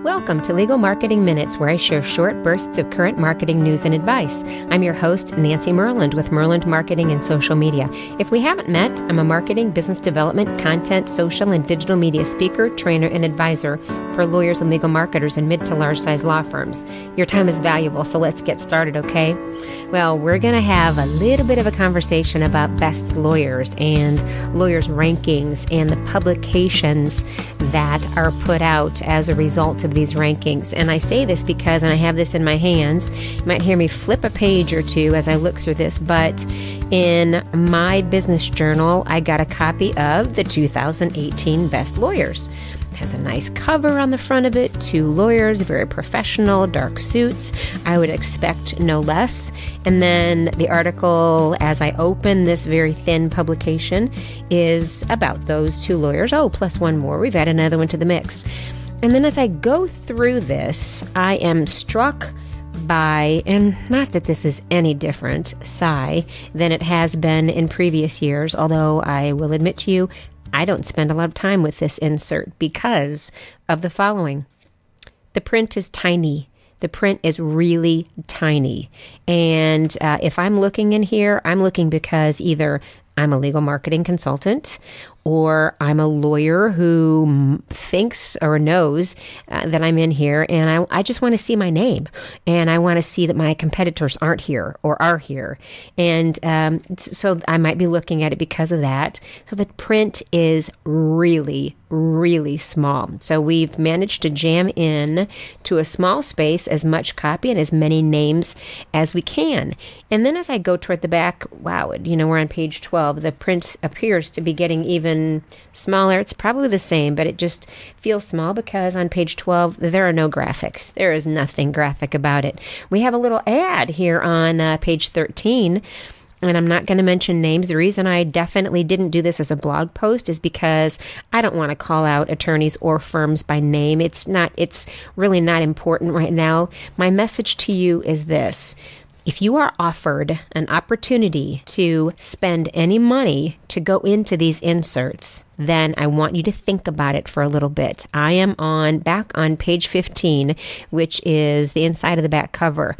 Welcome to Legal Marketing Minutes, where I share short bursts of current marketing news and advice. I'm your host, Nancy Myrland, with Myrland Marketing and Social Media. If we haven't met, I'm a marketing, business development, content, social, and digital media speaker, trainer, and advisor for lawyers and legal marketers in mid to large-size law firms. Your time is valuable, so let's get started, okay? Well, we're going to have a little bit of a conversation about best lawyers and lawyers' rankings and the publications that are put out as a result of these rankings. And I say this because, and I have this in my hands, you might hear me flip a page or two as I look through this, but in my business journal, I got a copy of the 2018 Best Lawyers. It has a nice cover on the front of it, two lawyers, very professional, dark suits. I would expect no less. And then the article, as I open this very thin publication, is about those two lawyers. Oh, plus one more. We've added another one to the mix. And then as I go through this, I am struck by, and not that this is any different, than it has been in previous years, although I will admit to you, I don't spend a lot of time with this insert because of the following. The print is tiny. The print is really tiny. And if I'm looking in here, I'm looking because either I'm a legal marketing consultant, or I'm a lawyer who thinks or knows that I'm in here, and I just want to see my name, and I want to see that my competitors aren't here or are here. And so I might be looking at it because of that. So the print is really, really small. So we've managed to jam in to a small space as much copy and as many names as we can. And then as I go toward the back, wow, we're on page 12. The print appears to be getting even smaller. It's probably the same, but it just feels small because on page 12, there are no graphics. There is nothing graphic about it. We have a little ad here on page 13, and I'm not going to mention names. The reason I definitely didn't do this as a blog post is because I don't want to call out attorneys or firms by name. It's really not important right now. My message to you is this. If you are offered an opportunity to spend any money to go into these inserts, then I want you to think about it for a little bit. I am back on page 15, which is the inside of the back cover.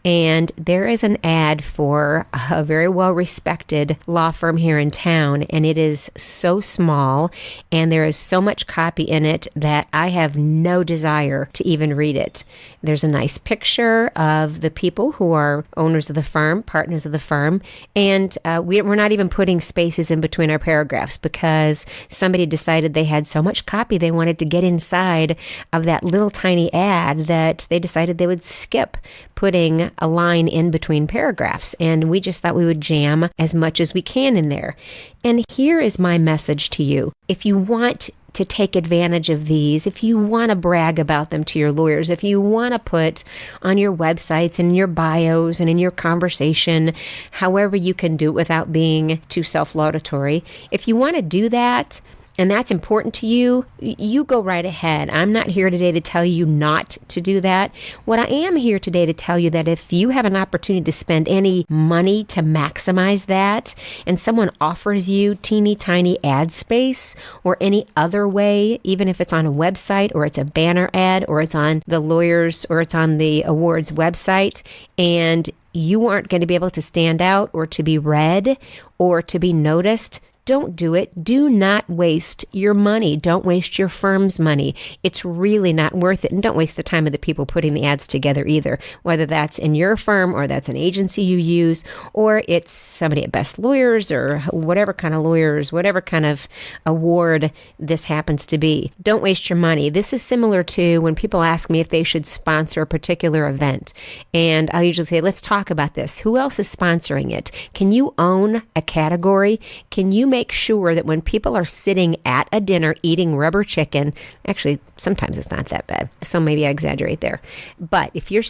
And there is an ad for a very well-respected law firm here in town, and it is so small, and there is so much copy in it that I have no desire to even read it. There's a nice picture of the people who are owners of the firm, partners of the firm, and we're not even putting spaces in between our paragraphs because somebody decided they had so much copy they wanted to get inside of that little tiny ad that they decided they would skip putting a line in between paragraphs. And we just thought we would jam as much as we can in there. And here is my message to you. If you want to take advantage of these, if you want to brag about them to your lawyers, if you want to put on your websites and in your bios and in your conversation, however you can do it without being too self-laudatory, if you want to do that, and that's important to you, you go right ahead. I'm not here today to tell you not to do that. What I am here today to tell you that if you have an opportunity to spend any money to maximize that, and someone offers you teeny tiny ad space or any other way, even if it's on a website or it's a banner ad or it's on the lawyers or it's on the awards website, and you aren't going to be able to stand out or to be read or to be noticed, don't do it. Do not waste your money. Don't waste your firm's money. It's really not worth it. And don't waste the time of the people putting the ads together either, whether that's in your firm or that's an agency you use, or it's somebody at Best Lawyers or whatever kind of lawyers, whatever kind of award this happens to be. Don't waste your money. This is similar to when people ask me if they should sponsor a particular event. And I'll usually say, let's talk about this. Who else is sponsoring it? Can you own a category? Can you make sure that when people are sitting at a dinner eating rubber chicken, actually, sometimes it's not that bad, so maybe I exaggerate there. But if they're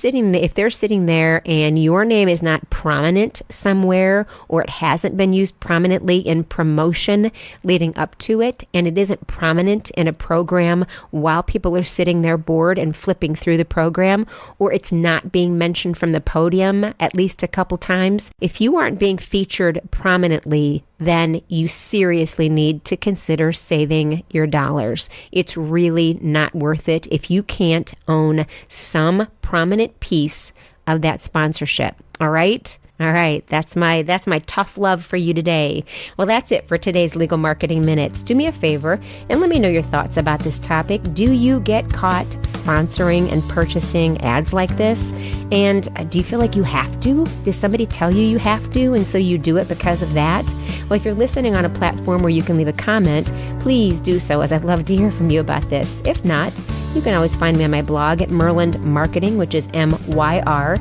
sitting there and your name is not prominent somewhere, or it hasn't been used prominently in promotion leading up to it, and it isn't prominent in a program while people are sitting there bored and flipping through the program, or it's not being mentioned from the podium at least a couple times, if you aren't being featured prominently, then you seriously need to consider saving your dollars. It's really not worth it if you can't own some prominent piece of that sponsorship. All right? All right, that's my tough love for you today. Well, that's it for today's Legal Marketing Minutes. Do me a favor and let me know your thoughts about this topic. Do you get caught sponsoring and purchasing ads like this? And do you feel like you have to? Does somebody tell you have to, and so you do it because of that? Well, if you're listening on a platform where you can leave a comment, please do so, as I'd love to hear from you about this. If not, you can always find me on my blog at Myrland Marketing, which is MYRLAND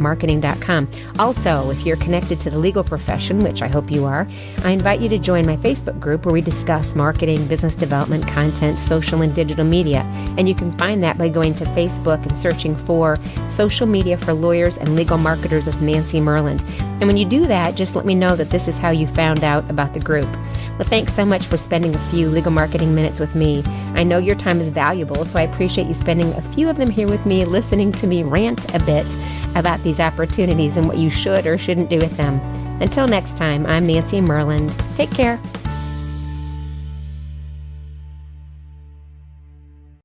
marketing.com. Also, if you're connected to the legal profession, which I hope you are, I invite you to join my Facebook group where we discuss marketing, business development, content, social and digital media. And you can find that by going to Facebook and searching for Social Media for Lawyers and Legal Marketers with Nancy Myrland. And when you do that, just let me know that this is how you found out about the group. Well, thanks so much for spending a few legal marketing minutes with me. I know your time is valuable, so I appreciate you spending a few of them here with me, listening to me rant a bit about these opportunities and what you should or shouldn't do with them. Until next time, I'm Nancy Myrland. Take care.